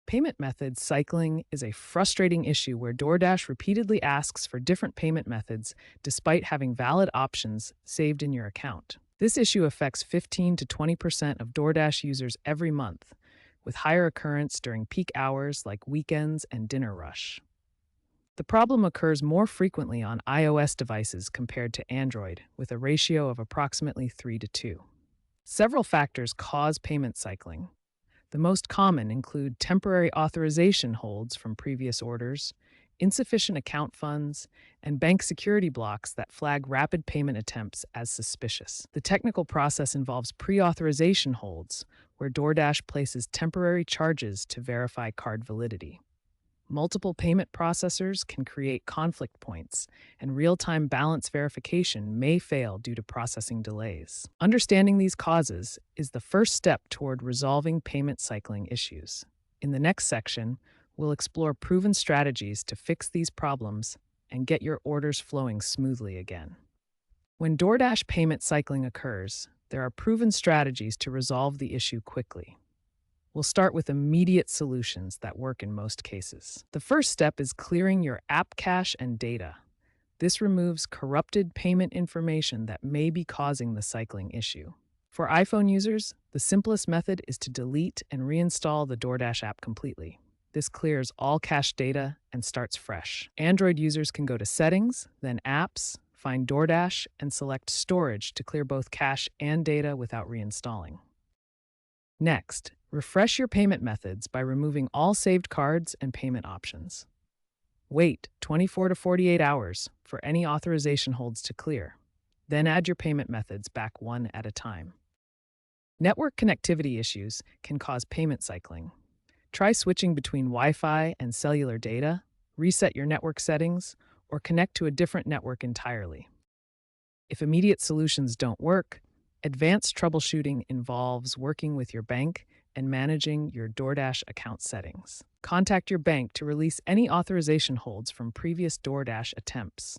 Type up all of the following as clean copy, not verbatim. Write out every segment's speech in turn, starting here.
Payment method cycling is a frustrating issue where DoorDash repeatedly asks for different payment methods despite having valid options saved in your account. This issue affects 15 to 20% of DoorDash users every month, with higher occurrence during peak hours like weekends and dinner rush. The problem occurs more frequently on iOS devices compared to Android, with a ratio of approximately 3 to 2. Several factors cause payment cycling. The most common include temporary authorization holds from previous orders, insufficient account funds, and bank security blocks that flag rapid payment attempts as suspicious. The technical process involves pre-authorization holds, where DoorDash places temporary charges to verify card validity. Multiple payment processors can create conflict points, and real-time balance verification may fail due to processing delays. Understanding these causes is the first step toward resolving payment cycling issues. In the next section, we'll explore proven strategies to fix these problems and get your orders flowing smoothly again. When DoorDash payment cycling occurs, there are proven strategies to resolve the issue quickly. We'll start with immediate solutions that work in most cases. The first step is clearing your app cache and data. This removes corrupted payment information that may be causing the cycling issue. For iPhone users, the simplest method is to delete and reinstall the DoorDash app completely. This clears all cache data and starts fresh. Android users can go to Settings, then Apps, find DoorDash, and select Storage to clear both cache and data without reinstalling. Next, refresh your payment methods by removing all saved cards and payment options. Wait 24 to 48 hours for any authorization holds to clear. Then add your payment methods back one at a time. Network connectivity issues can cause payment cycling. Try switching between Wi-Fi and cellular data, reset your network settings, or connect to a different network entirely. If immediate solutions don't work, advanced troubleshooting involves working with your bank and managing your DoorDash account settings. Contact your bank to release any authorization holds from previous DoorDash attempts.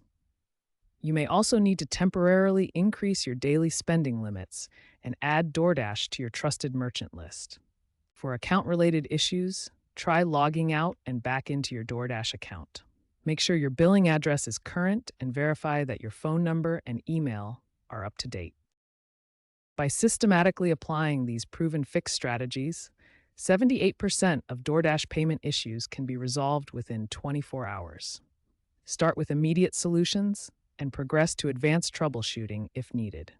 You may also need to temporarily increase your daily spending limits and add DoorDash to your trusted merchant list. For account-related issues, try logging out and back into your DoorDash account. Make sure your billing address is current and verify that your phone number and email are up to date. By systematically applying these proven fix strategies, 78% of DoorDash payment issues can be resolved within 24 hours. Start with immediate solutions and progress to advanced troubleshooting if needed.